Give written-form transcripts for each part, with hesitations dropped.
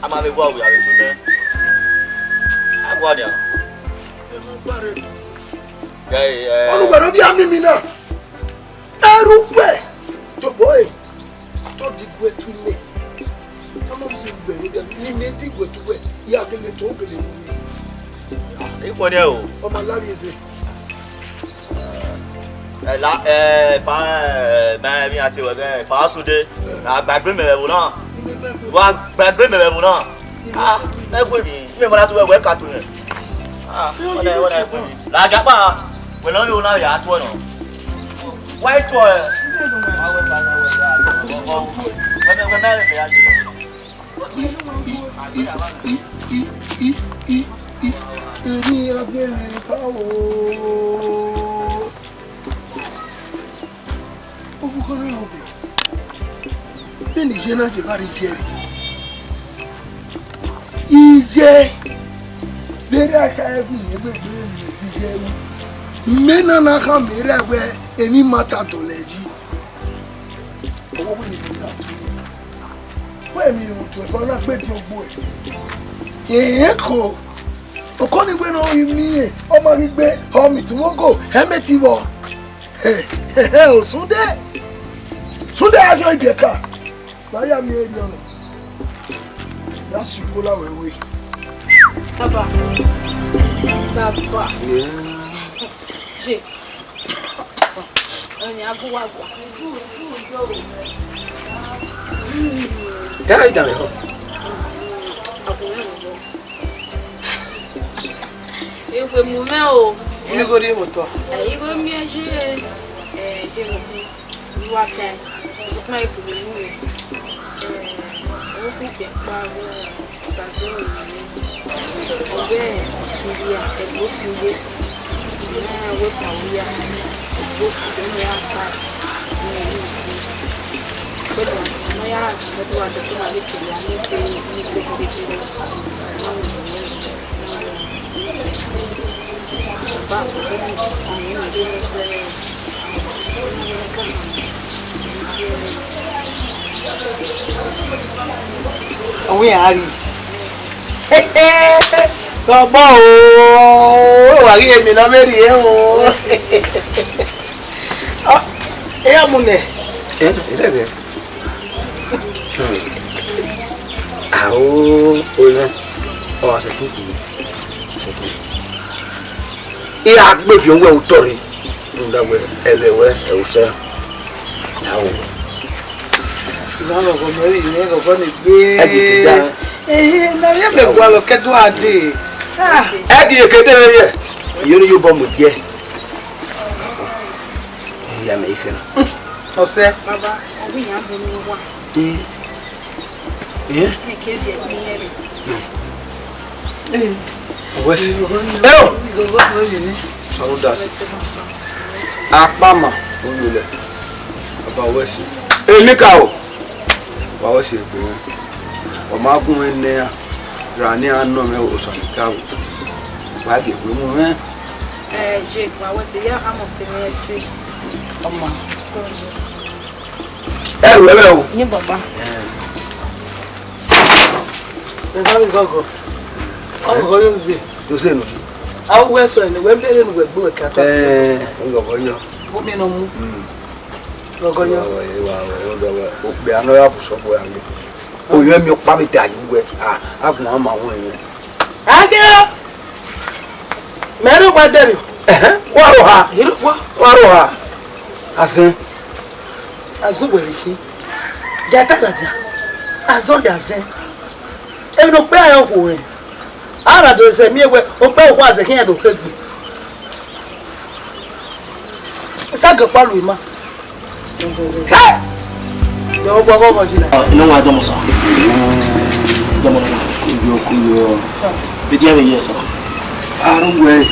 I'm having what we have been. I'm going there. Oh, but don't you me now? Everywhere. The boy. Don't dig way to me. I'm not being very. You need to go to where you are going to talk. You want to? Oh, my love is it. Ben bien tu vois pas soudé la bagbe me volant wa bagbe me volant ah e ko mi me volant to we ka to ni ah wona la ga pa we lo yo na ya to no why to Benin Movie je bari jeri ije bere aka ebi ebe ije mena na ka mere we eni mata doleji owo ni mi na we mi ni to ko na pe ti ogbo e ko o ko ni we no mi e o ma ri gbe o mi ti won go emeti wo o Sunday ajo ibeka na ya mi eyan ya sikola wewe baba je oni agwa dai dai ho eu fui mumeo ni go ri moto go mi aje je mo Uwadiae so kuma iku ni o ku pe pa sanse o ni obe suya e go suye na we pa uya go su ni ata ni no ya ko do ade ko ma le ke ya ni pe ni ko ko ke ba ko ni ni ni se Owe ari. Gbogbo o wa ri emi na meri e o. Ah, e amune. Ilebe. Ah o na. O se tutu. Se tutu. E agbe fi onwe o tori. Ndagwe elewe e use. Now, no, come here, you never gonna be. Now you make one look at what day. Aggie, you bomb with ye. You make him. Oh, sir, Baba, we have the new one. Yeah, I can't get me. Where's you going? Oh, so does it. Akpama, who will about Wesley. Hey, Mikao! What was it? Or Markham in there, Rania no me was on the cow. Why give you, man? Jake, I was a young Amos in the sea. Oh, my. Eh, well, you, Baba. Go. Oh, you see. You say no. How was when the women were good at put me no more. Go, be another somewhere. Oh, you have your puppy tag. I've no money. I Mary, what did you? What? I say, as well, he get as all you say. And no pay your way. I don't say me where Opa was a hand of me. Saga Paluma. No, I don't know. Yes, I don't wait.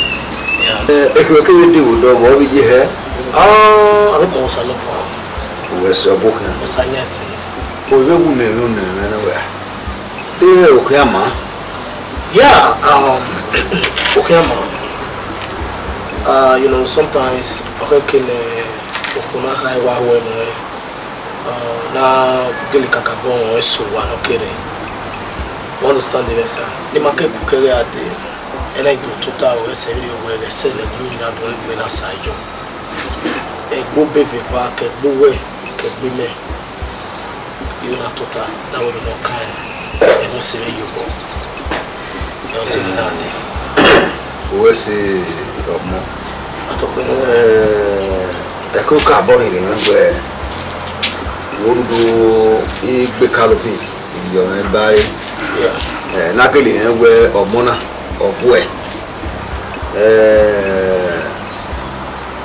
Yeah. If you can do what we have. Oh, I don't know. Where's a book? Sayati. Oh, you won't know anywhere. They okay, ma. Yeah, okay, ma. You know, sometimes I can okuna kai wa we no na geli kakabon eso wa no kere. Understand the lesson. The market kukere ade. And I do total we say video where they sell the new na do we na saijo. E gbo be viva ke gbo we ke gbe me. You na total na we no kan. E no say you go. E no say na ade. We say omo. Atokwe no the cook are born in where one do a big canopy in your body. Yeah, luckily, where or mona or where.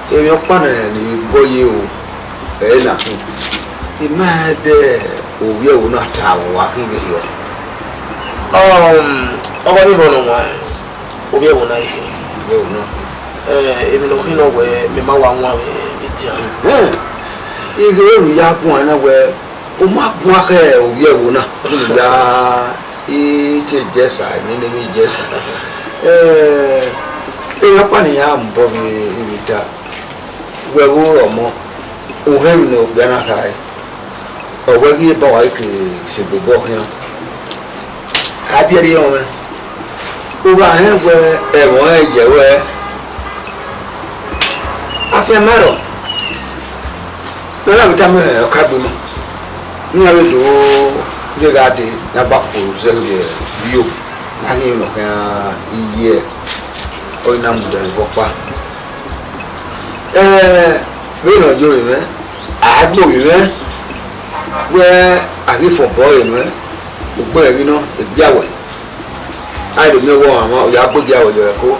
If your partner and you boy you, nothing. He mad or we will not have walking with you. Only one why. We will not hear. Even though you know where Mima one. If you have one where Umaka, we are each just I mean, just a funny arm, Bobby, where or more, who have no Benakai or where you boy should be walking. Happy the owner who I have where I feel metal. No, I'm telling you, Cabin. Never do the garden, Nabaco, Zelda, you, hanging on a year or number of Bopa. We know you, I know you, where I live for boy, where you know, the Yahweh. I don't know what I'm out, Yahweh,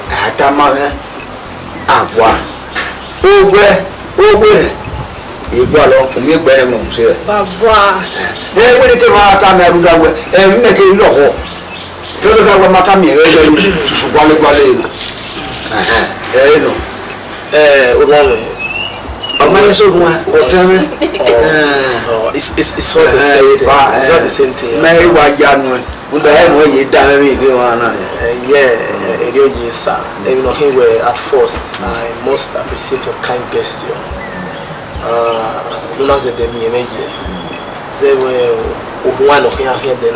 I had time, Agua. Oh, where? You go along, you bear them, sir. Baba, they will take my time. I would have make it low. Don't have a matami, it's all the same thing. May what young one, when the head way you damn me, yeah, yes, sir. You know, here were at first, I most appreciate your kind gesture. Nous avons des milliers. C'est one of here then.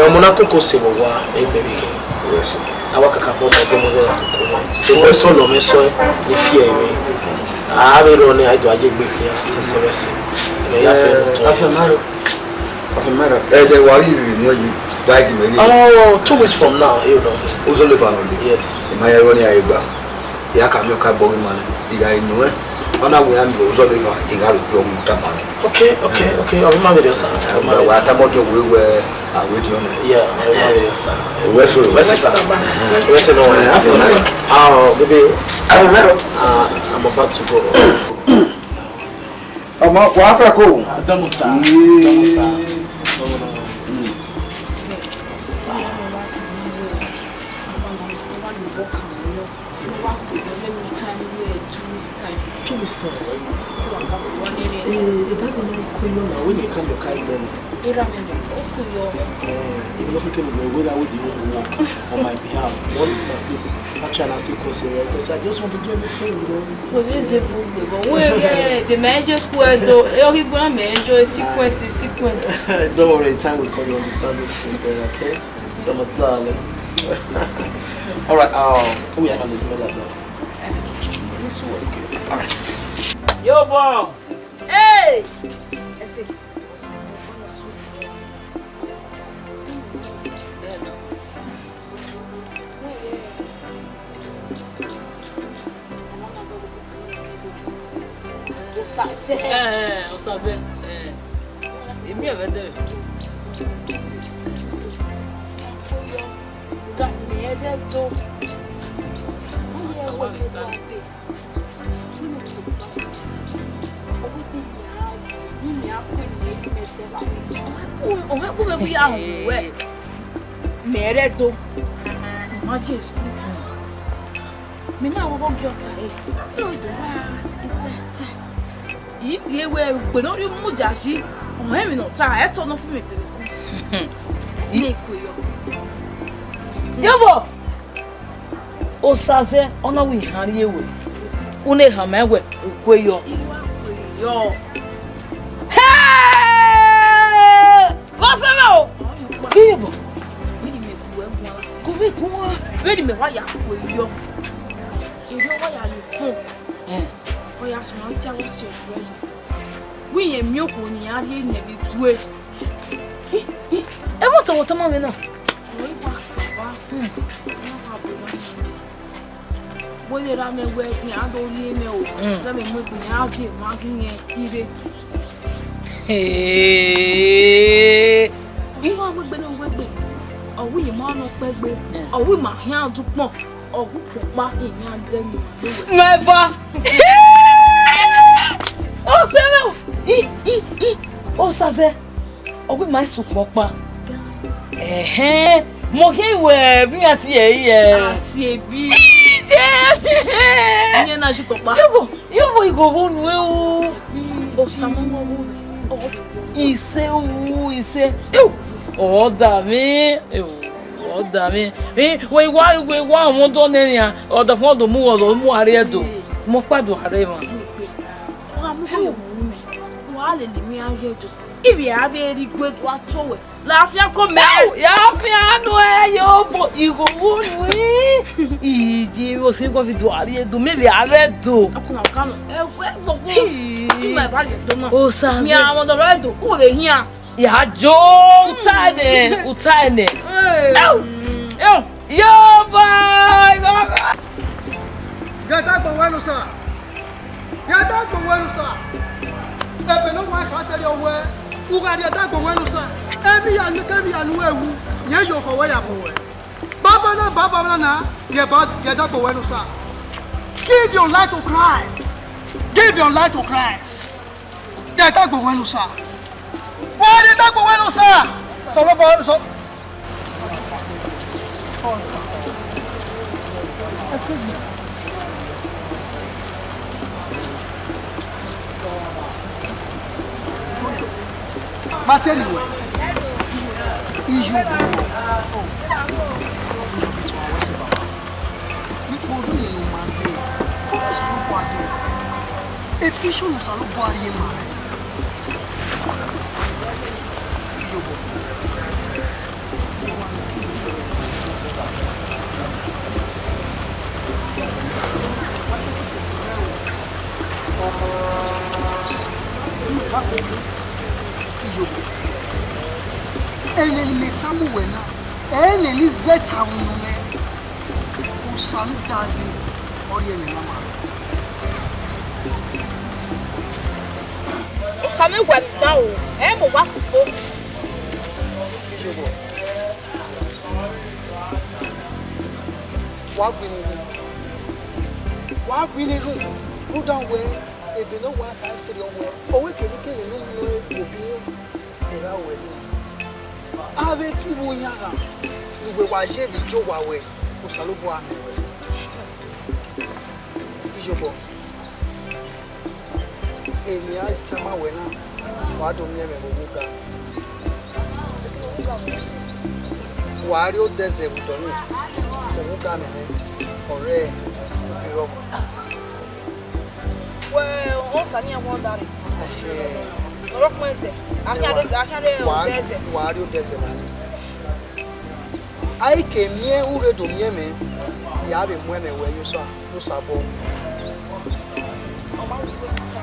On a coco c'est bon, et baby. I work a couple of them. The solo me so if you I have it on the idea of big here, Sylvester. Oh, 2 weeks from now, you know. Who's only family? Yes. My only Aiba. Yakam Yoka man. Did I know it? On our way, I'm only going to have Okay. I'll remember your son. What about your way where I would you? Yeah, I'll remember your son. Where's the oh, baby, I remember. I'm about to go. I'm up. What go? When you come to Kaiden, you look at me whether I would even walk on my behalf. What is my face? Actually, I see because I just want to do everything, you know. The major square, though, every major sequence. Don't worry, time will come, you understand this thing, okay? Don't darling. Alright, we are going to do that. This one. Alright. Yo, bro! Hey! Esse. O Sazé. E minha venda. Da merda tô. Who we are where? Mereto. Majes. Me now we won't get tired. No, do it's if you were but not you mujashi. Oh, I'm not tired. I told no for me. Yabo. O saze ona we hari ewe. Une ha mewe ukweyo. Yo. Hey! What's up? Yabo. Kuvi kuma. Ready me wa ya kweyo. Eyo wa ya le fun. O ya so anti awo se re. We ye mi okun ni ari na bi kwe. E mo to ma me na. When you ram away, you are only know. Let me move me out here, marking it. Hey, you are with Benin Movie. Or we man of Peggy, or we my hand to pump, or who put back in your den. Never. Oh, Samuel! Oh, Saze! Oh, we might Ukpomokpa. Mohe we vi ati ye. Asiebi. Nye na Ukpomokpa. Yo go honu e o. O samomo wo. Ise. O da mi. O da mi. We wa won do ne ya. O da fun do mu are do. Mo padu are ma. Wa mu ko mu me. Wa le mi ajejo. If you have a good watch away, laugh your come out. Yafiano, yo, you go one way. Easy was you going to Aria do maybe I read to. Come. My body, don't know. Oh, son, I want the right to over here. Yeah, Joe, Utane. Yo, bye. Get up on one, sir. Get up on one, sir. If no one has said your word. Uwadiae da go wenu sa emi ya nu ewu ye yo ko we ya ko we baba na ye da go wenu sa. Give your life to Christ. Give your life to Christ. Ye da go wenu sa. What da go wenu sa. So excuse me. But anyway, Ele tamu wena ele zeta unune usanu dazi oriele mama usanu gwata o mo wa ko ijobo wa gbini ru down we ebe no wa ka se yo we owe kele no obi era we ave ti wo yara iwe wa ye bi jo wa we ko salobo ame we ijobo eni a stama we na wa do mi me bo ga wa ri o dese bu do ni ko ga me ore iro well o sani e won dari oro ko ese akare dese wa ri o dese ma ai ke mie ure do mie me ya be mu me we yo so sabo o ma wo ta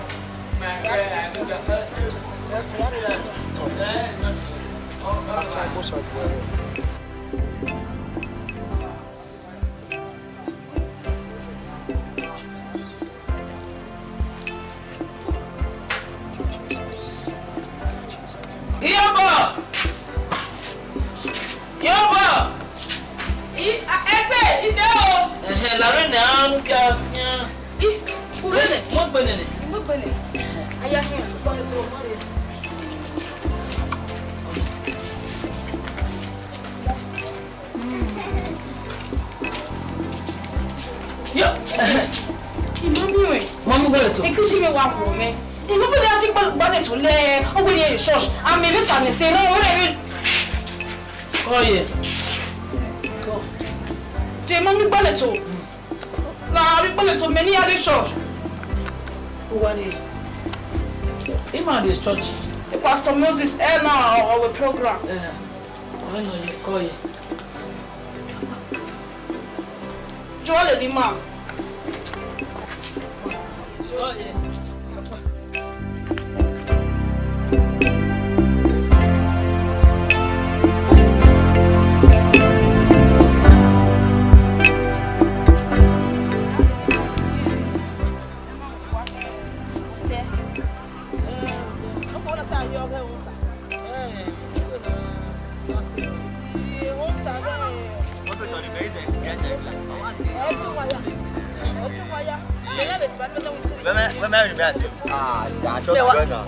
La reina nunca Urele, mo gbele. Ayah here, come to Maria. Inclusive me wa ko me. E mo be afi pa de to le o we dey church. Am me be say say no we dey. Oh yeah. Go. Je mo mi gbale to. Na ri gbale to me ni are church. Uwadiae. Ima dey church. The Pastor Moses now our program. I know you call you. Joel the man. Joel.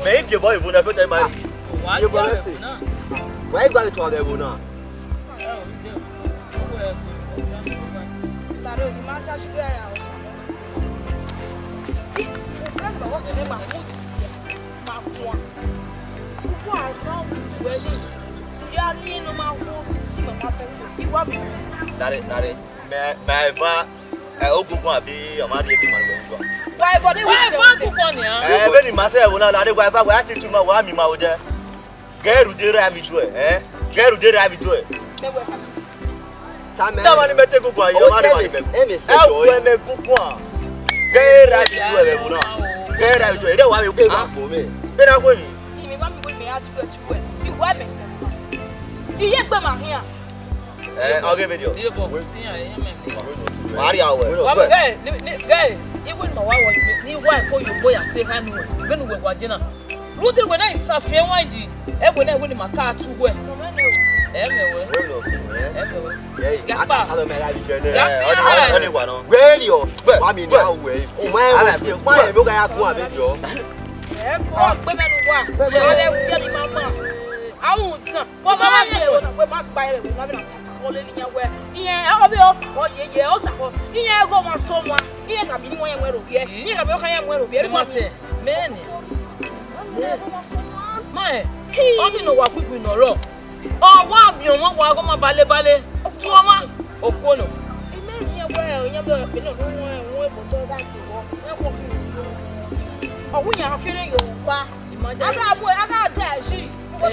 Mais if your boy will never tell my why you going to talk about now? Why for the Benin myself will not let wife. I think to my wife, my order. Get to drive it to it, Get to drive it to it. Somebody may take a go. You're not going to when a good one. Get right to it. Get right to it. Don't want to pay for me. Then I'm going. You want me? You yet come here. I'll give it you. Guy, you wouldn't know why you wife for your boy. I say, Hanny, when we were dinner. Luther, when I saw fair wine, and when I went in my car to work. I won't. What my buyer will not be anywhere. Yeah, I'll be out for ye, out for here. Go my someone. Here can be one where of here. Here can be one very much. Man, my, only know what we know. Oh, wow, you know what I'm a ballet. To a man, or Kono. It may be a well, you know, oh, we are feeling you. I got that. She. What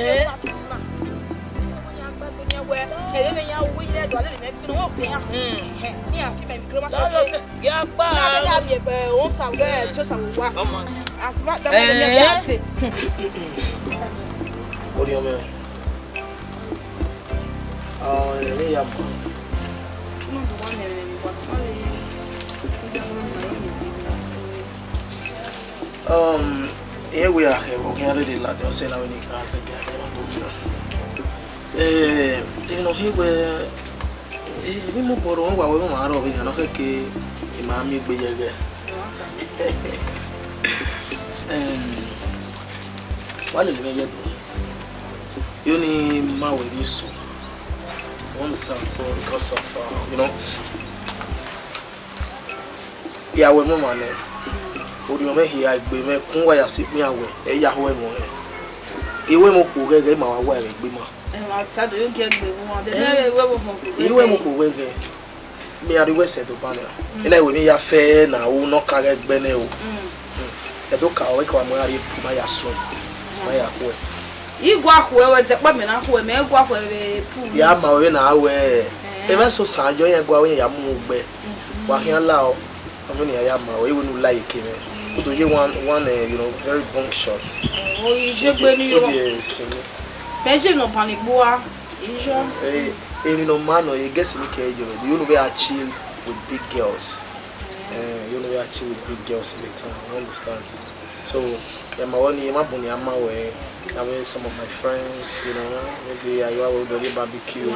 do you mean? Here we are here, working already like I said, now we need cars again. You know, here where we move for one while we are over here, not okay, Imami Beyage. What is it? You need my way, you so. I understand because of, you know, yeah, we're more money. Odiome here agbe me kun wa ya si mi awe e ya ho emo e iwe mo ko gege ma wa wa re gbe mo ma ta do ge gbe mo de na iwe mo ko iwe mo ko gege mi ari we se to pa na ina iwe mi ya fe na wo no ka gbe ne o e do ka o ka mo ari ma ya so ma ya ko igwa ko we se pa me na ko me igwa ko e pu ya ma we na awe e ma so sa jo yen gwa we ya mu gbe wa hian la o amoni ya ma we wonu like me to you one you know very bunk shot. Oh, you should be you. Benji no panic boa. You know man or you guess me care you know we are chill with big girls. You know we are chill with big girls in the town. You understand? So yeah, my one year my bunny am my way. I mean some of my friends, you know, maybe I will do the barbecue.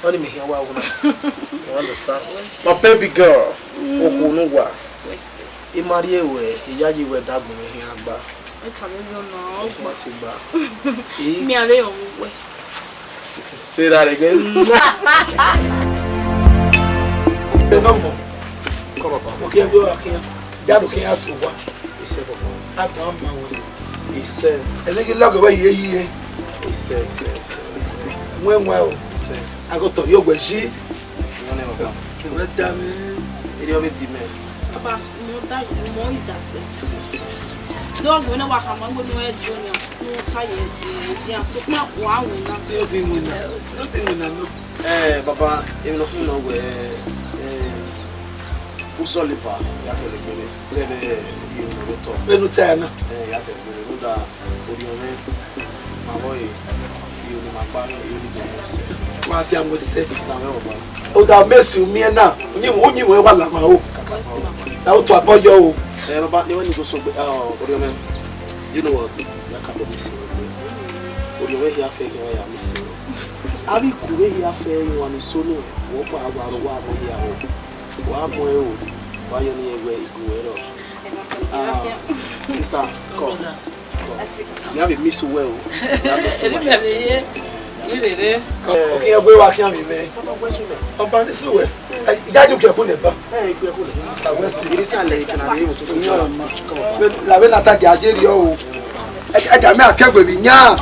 Only me here, you understand? My baby girl, Okunuwa. Imariye, Iyayi we that boy here agba. Me are you say that again. normal. Come up. Okay, go okay. Ya lo que hace wa. Ise bobo. Agba ma wo. Ise. Elegi log we ye. Ise. Mwe o. Ise. Ago to yo gweji. No ne baba. We dame. Ele o me di me. Papa, mo ida se. Dog we na wa ka mo no e junior. No tie di aso pa wa wo na. Nothing win no. Papa, even no we Usolipa, yakele gbere. Sebe you no to. Benu tena. Yakele gbere. Uda odiome. Maboy you ni magba you ni gbese. Wa ti amose. Na me oba. Uda mesi umi na. Onyi we wa la ma o. Na o to aboyo o. Baba, ni when you go so odiome. You know what? Yakabo misi. Odiome here fake we ya misi. Abi kuwe here fake you wan so no. Wo pa agba wa mo here o. Wa mo e o wa yo ni ewe iguero sister come you have a miss well you have miss well okay egbe wa kian mi me oba ni suwe idaju ke ku ne ba ku ku sister we si iri sa le kana re mo to la we na ta ge ajeri o ẹja mi akẹgbẹ bi nya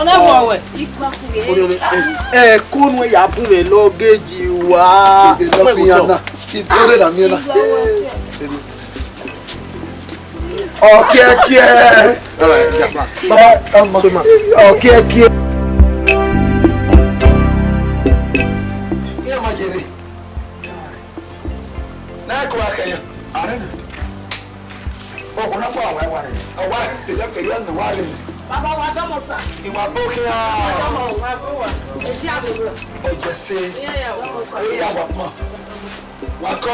kónú ẹ̀yà bùn mi lọ géèjì wá ìlọ́fìyànà ìbéèrè nà mí nà ọ̀kẹ́kẹ́ ọ̀kẹ́kẹ́. Ìyá máa jèrè náà kọ́ akẹ́yẹ àárẹ̀ nà ọkùnrin fún àwọn ẹwà rẹ̀ ọwọ́ ìtẹ̀lẹ́kẹ̀lẹ́ ọ̀nà wà rẹ̀. Baba wa domo sa. Iwa bokia. Domo wa bowa. Eti aburo. Ojese. Yeah, domo sa. Oya wa mo. Wa ko.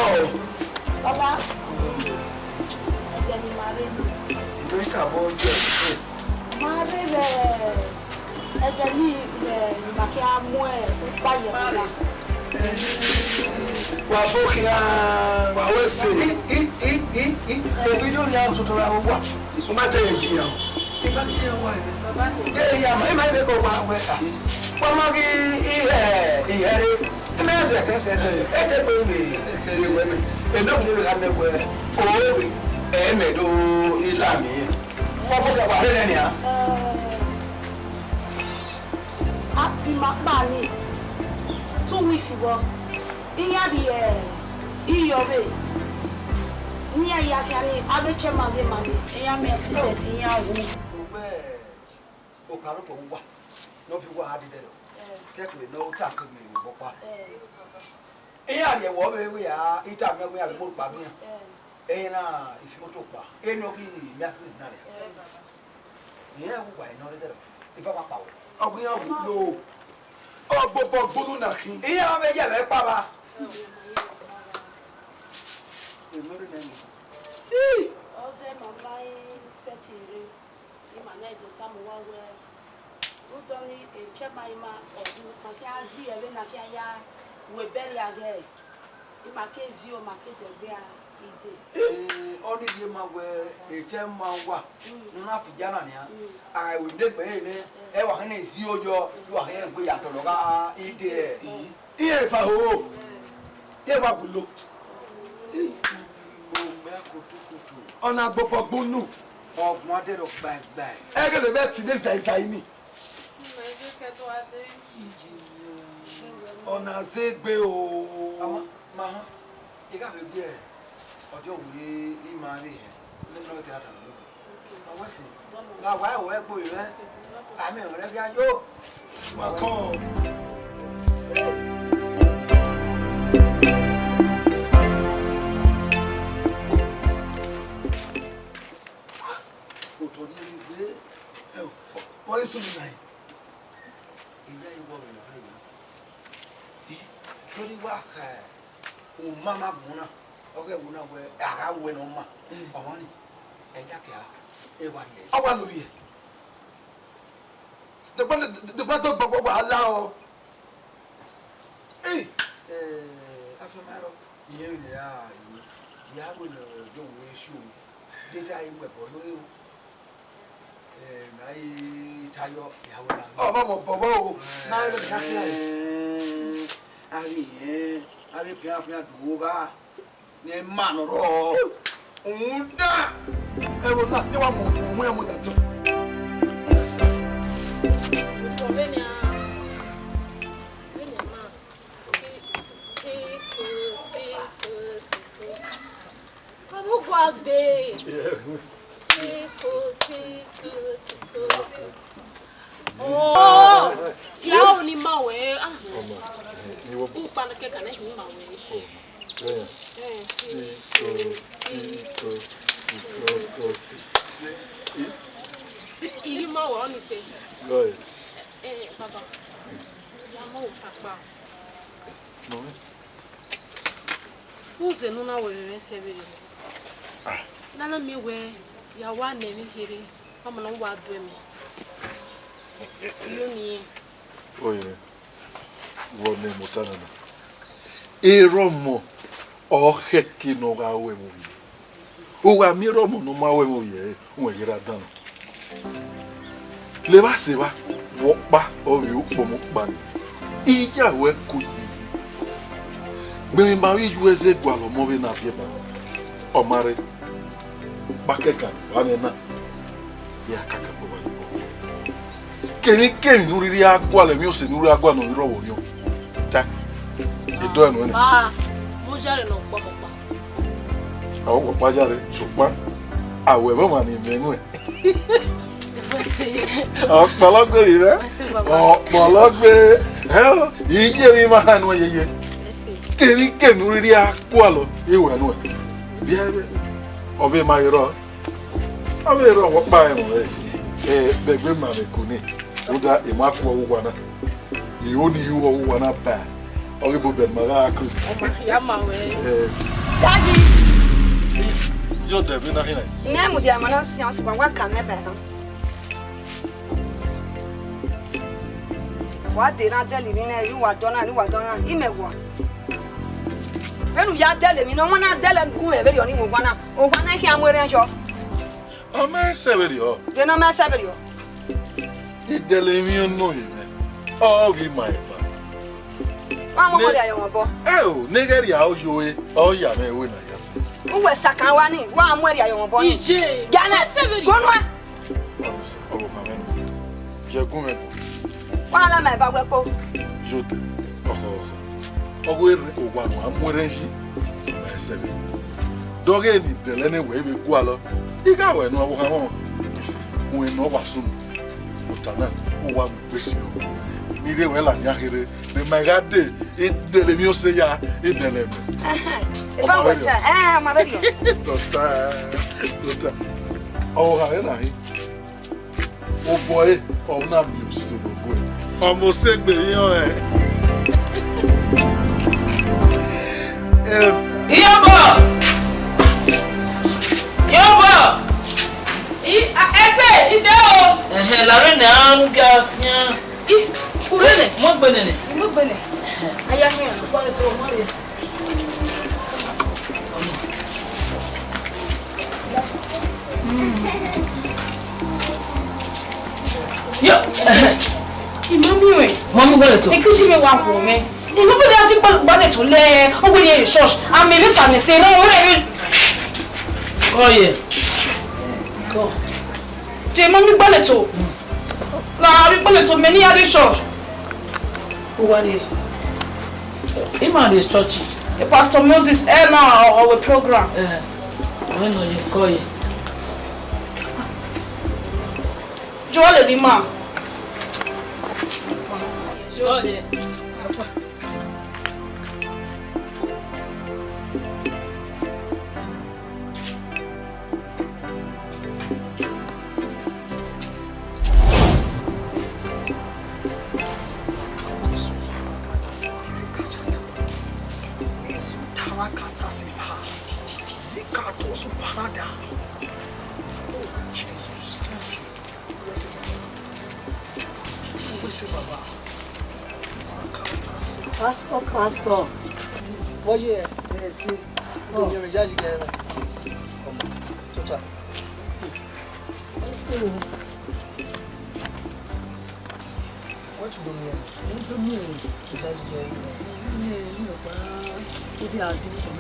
Baba. Ejani mare. Ndoyi ka bo je. Mare le. Ejani le maki amu e pa ye mara. Wa bokia. Wa wese. Ebi do ya so to ra wo wa. O ma te ji ya. Iba ki wa e baba ko ya ma ma be ko wa we ka wa ma ki ihere e me ze ke e de pe mi we me e no ki ga me we o we e me do islami wa ko wa re ni a bi ma pa ni 2 weeks ago iya di iyo be ni ya ki ani abeche ma ge ma ni iya me si de ti ya wo o karo to wa no fi wa adi de ke ke no ta ke mi bo pa e ya ye wo be we ya ita me we ya mo pa mi e na ifi mo to pa e no ki mi asi na re ye wo wa no de ifa pa pa o ogun ya wo lo o gbogbo gbonu na kin e ya me ye be pa ba e mo re na ni o se mama setire na do tamu wa we udoni e chema ima odu kan ki azi ebe na ki aya we beri age ima ke zi o ma ke tegbe a ide oni die ma we e chema wa na fi jana ni a we de pe ni e wa kan zi ojo wa kan gbe ya to lo ga ide iye fa ho ye wa gulo ona gbogbo gbonu ọgbọ́n adẹ́rọ gbàgbà ẹ̀. Ẹgbẹ́ bẹ́ẹ̀ ti dé ṣàìṣàì ni. Ọ̀nà àṣegbè o. Àwọn máa ìgbà mi gbé ẹ̀ ọjọ́ òwe ìmọ̀ àárẹ̀ ẹ̀ nínú ìkẹ́ àtàwọn ọ̀gbọ́n. Ọwọ́ sì làwọn ẹ̀wọ̀ ẹ̀gbọ́ ìrẹ́ àmì ìrẹ́ bí ayọ́. Wà kọ́ ọ. Wọ́n sún mi náà ìyá ìwọ rẹ̀ lọ́wọ́ yìí lórí wá ò má má gùn náà ọkọ̀ ẹ̀wọ̀n náà wẹ̀ àrà wẹ̀ náà mà ọ̀wọ́n ni ẹ̀já kìá ẹ̀wà ni ẹ̀. ọwọ́ lórí ẹ̀ dùgbọ́n tó gbọ́ wàhálà ọ. afẹ́márọ̀ ìyẹn ìlẹ̀ ìyá wẹ̀ lọ́wọ́ yóò wẹ̀ ṣú o dédé ayé wẹ̀ bọ̀ lóyè o. Nai tayo yawo na. Oh mama bobo o. Na e be na kia. Ari pia duga. Ni man ro. Unda. E wo na, e wa mo e mo tato. Oh, ya ni mawe. Ah. Ni wo pa na ke kana ni mawe. Ili mawe oni se. Right. Baba. Ya mawe papa. No. Uze nuna wewe sebiri. Nana mi we ya wa na mi hiri. Kama na wa do mi. Yoni. Oye. Wo ne mutana na. Eromo o heki no ga we mo. O wa mi romo no ma we mo ye, o yira dan. Le ba se ba wo pa o yu Ukpomokpa ni. Iya we ku yi. Gbe mi ba wi ju eze gwa lo mo be na bie ba. O mare. Ba keka wa me na. Ya kaka bo ba. Kemi nuriri agwa le mi o se nuri agwa no iro wo yo. Ta. Edo enu ni. Ah, mo jare no Ukpomokpa. Àwọn Ukpomokpa jare ṣùgbọ́n àwẹ̀ mẹ́wàá ni mẹ́nu ẹ̀. Ọ̀pọ̀lọpọ̀ rẹ̀ ọ̀pọ̀lọpọ̀ iye mi máa hàn wọ́n yeye. Kemi nuriri agwa lo ìwẹ̀ nu ẹ̀. Bí ẹ ọbẹ̀ máa yọrọ. Ọbẹ̀ yọrọ Ukpomokpa ẹ̀ mọ̀ ẹ̀ bẹ̀gbẹ̀ màmí kù ní. Uda imakwa uwana. Ioni huwa uwana ba. Oge bo ben maraku. Ya mawe. Daji. Yo de bi na hina. Ne mu dia mana science kwa wa kan ebe no. Wa de na deli ni na yu wa dona imewa. Benu ya dele mi no wana dele gun e beri oni mu wana. O wana ki amwere njo. O me severi o. De na me severi o. Idele mi no yeme. O gi my fa. Wa mo mo dia yo bo. O Nigeria o yoe. O ya me we na ya. Uwe sakan wa ni wa amwere ayo bo ni. Ije. Gana severi. Gonwa. O bo ma me. Je gun me. Wa la me ba we po. Jote. O we o wa no amwere nji. Me severi. Doge ni dele ne we be ku alo. Iga we no wo ha ho. Mo no wa sunu. Utana uwa mkwesi yo. Nire wela nyahere. Ne magade idele mi ose ya idele me. Eba weta. Ma veri. Tota. Oh ha na hi. O boy, o na mi ose no boy. Omo se gbe yan Iyabo! Ese, ide o. La reine an ga nya. Kurele. Mo gbene. Mo gbene. Aya mi an ko le to mo re. Yo. Imami we. Mo gbele to. Ikuchi me wa ko me. Imo bo da fi pa le to le. O go ni church. Am me sa ne se no o re. Oh yeah. Go. Je mo mi gbele to. La ri gbele to me ni ari church. Uwadiae. Ima dey church. Pastor Moses na our program. When no you call you. Joel le ma. Joel. Pastor. Oye, sí. No, yo ya llegué. Total. What you doing here? You don't know. It's just here. You know, what they are doing for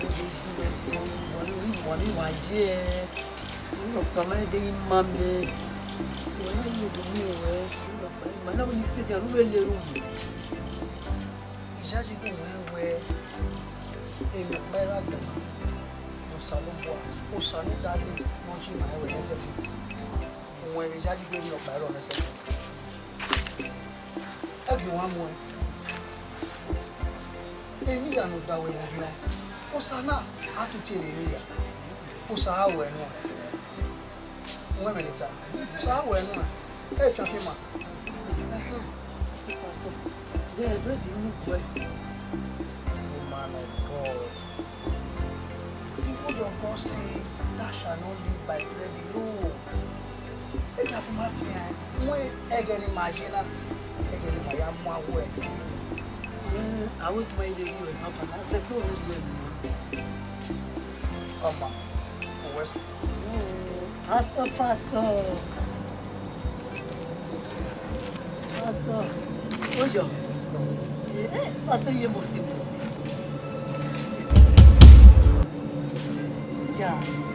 me, one year. You know, for me, they mommy. So when you do me away, you know, my love is sitting on the room. It's just going where in the Bayard, no salon, who son doesn't want you my necessity. When we just going up by necessity. Everyone more. Emi ya no dawe wo bia. Osana atuche le Osa we no. One minute. Osa we no. E twa fi ma. Pastor. Yeah, ready no boy. Oh man of God. The word of God say that shall not live by bread alone. E twa fi ma fi when again imagine again my am wa I went to my lady with Papa. I said, go with me. Mama, where's Pastor? Pastor. Oh, yo. Pastor, you must see. Yeah.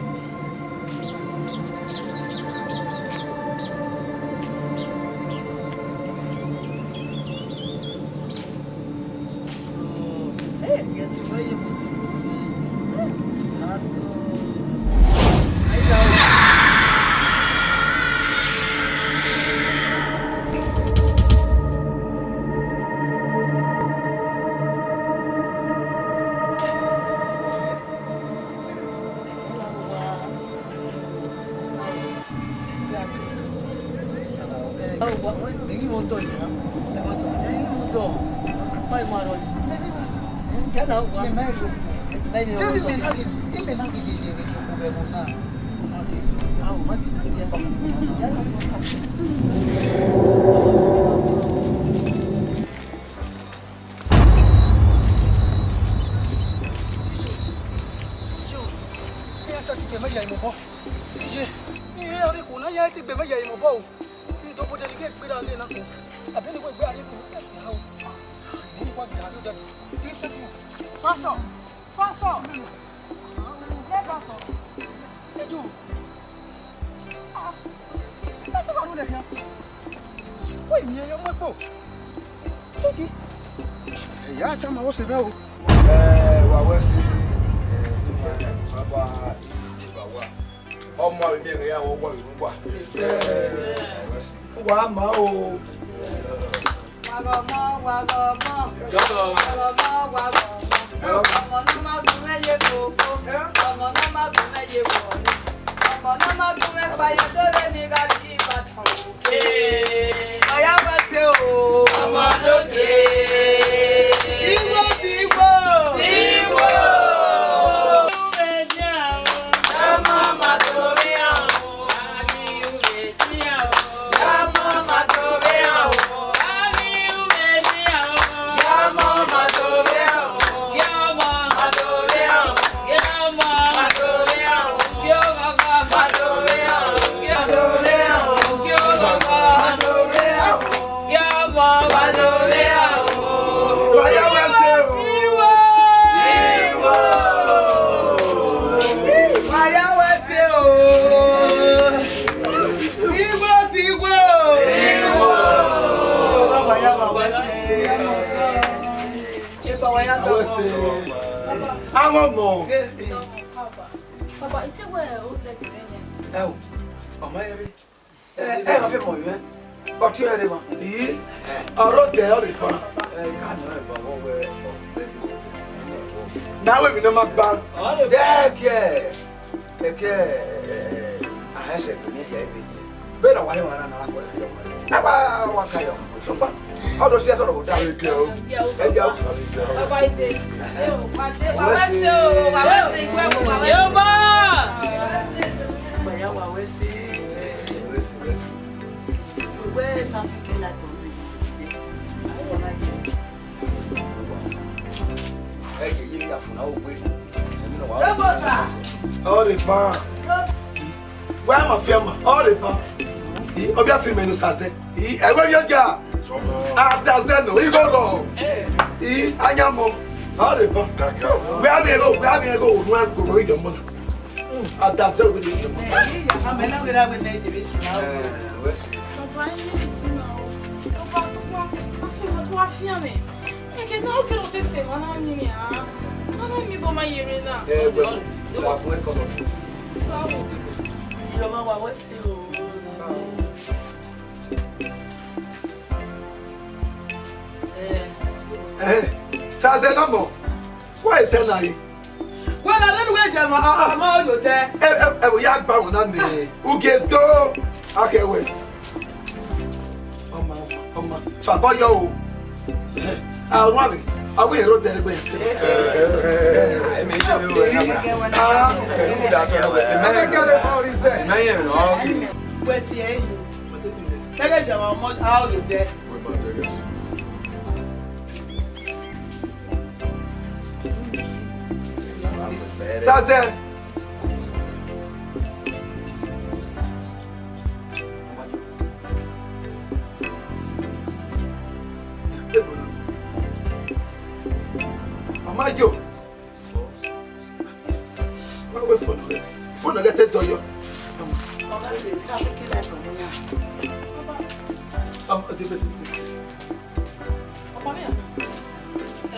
Papa, it's where all set in Oh, my baby. I feel more, man. But you are a man. Eh? I wrote the other one. Now we're in a map bank. I have said, better why I want to how does she have to die? All the pan. Where am I film? All the pan. Obiati menu saze. Ewe yoja. Adazeno igoro. Anyamo. How the fuck? Where we go? Where we go? We go read your money. Adazeno we do. I'm not with that with Nigeria. Papa, ele disse não. Eu faço uma tua filha, me. É que não quero ter semana, menina. Não me go mais irena. Well, tá com economia. Your mama what say Saze no more. Why is that now? Well, I don't wait I'm all you there. We yak ba wona me. Ugeto. Okay, wait. Mama. Papa yo. Ah, Rami. I will road there be say. Me sure you Wait here. Tell us your mom how you there. Saze. Mama yo. Why we phone? Phone get it to you.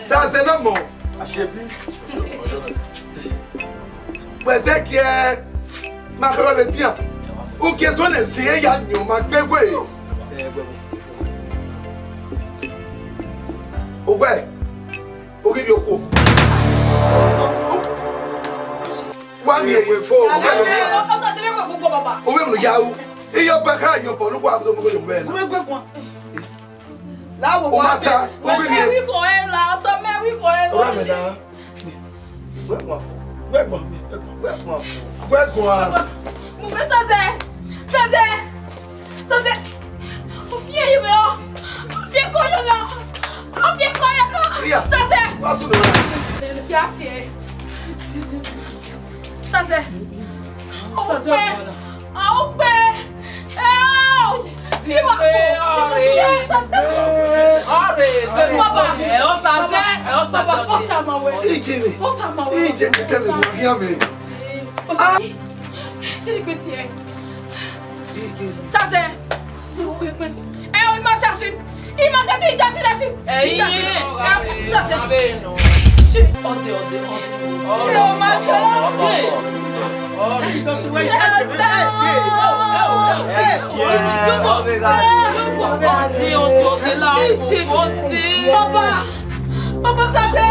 Saze no more. Where's that? Ma le tien. Ou qui sont les siens ya nyo ma gbegbe. Owe. Ogi bi oko. Wa mi e fo. O só se lembra com baba. Owe mu ya u. Iyo gba ka yo po nu kwa abdo mo ko le mo e na. Como é que Lá o mata. Ogi bi. Me ko e la, so me wi ko e. Ora me na. Where go on? Mo Saze. O fie yi me o. O fie ko yo me. O fie ko yo ko. Saze. Passo no. Ya tie. Saze. O pe. Papa Saze.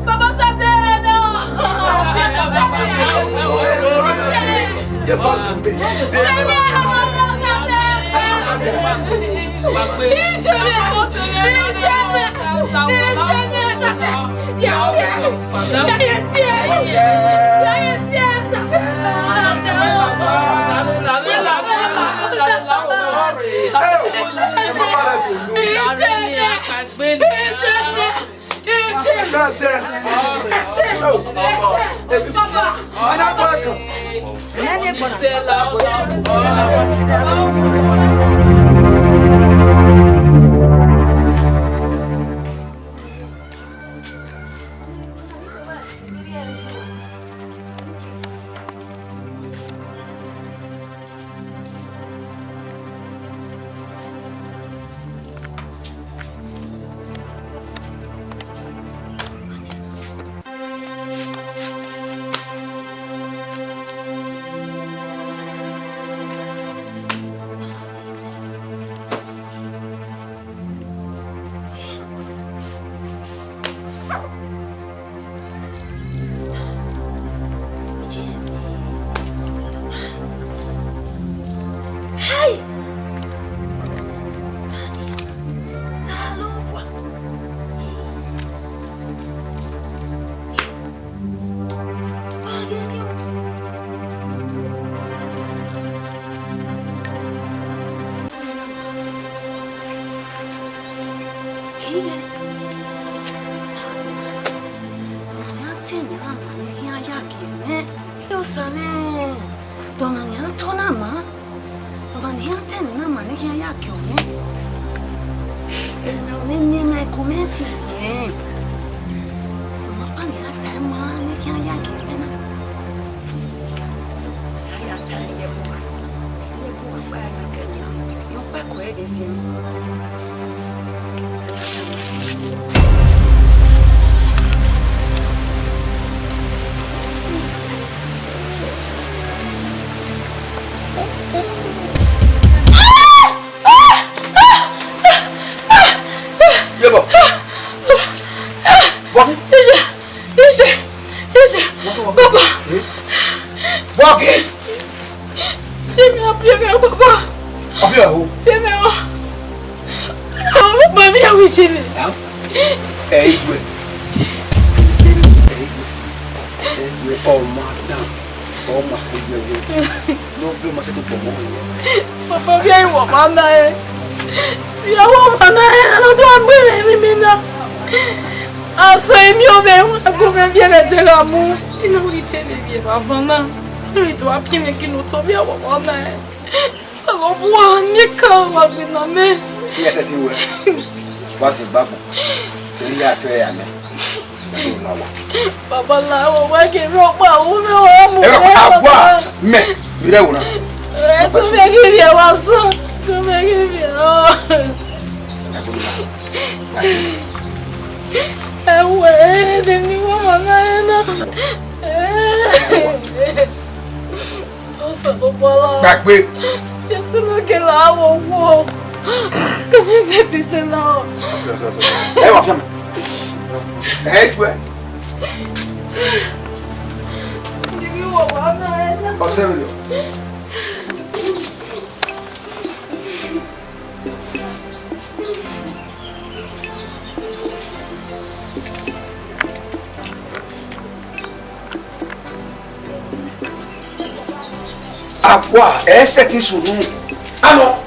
Papa Saze, não. Dia tem na mane que ya que o me. Ele não nem na comete sim. Não pane a tá mane que ya que pena. Ya tá ali boa. Ele boa vai ya tá. Eu pa com ele sim. Yebo. Papa. Boque. C'est bien, bien, papa. Bien où? Bien. Papa, bien, oui, c'est bien. Eh, oui. Oh, madame. Oh, ma fille. Non, plus, moi, c'est tout pour moi. Papa, viens, on va m'en aller. Viens, on va m'en aller. On doit me mettre. Ah, ça est mieux, mais on va bien être l'amour. Il n'a pas été bien avant. Il doit bien qu'il nous tombe bien, on va m'en aller. Ça va boire, mais quand on va venir en mer. Il y a quelque chose. Voici, babou. C'est lui qui a fait à moi. Papa, là, on va qu'il ne va pas. On va mourir. Mais, il est où là? Como é que vem a ação? Como é que vem? É o Ed, nenhuma maneira. Nossa, não vou lá. Jesus não quer lá, o vô. Como você pensa lá? É uma chama. É isso, é? Nenhuma maneira. Você viu? Agora, essa é que isso não. Ah, não.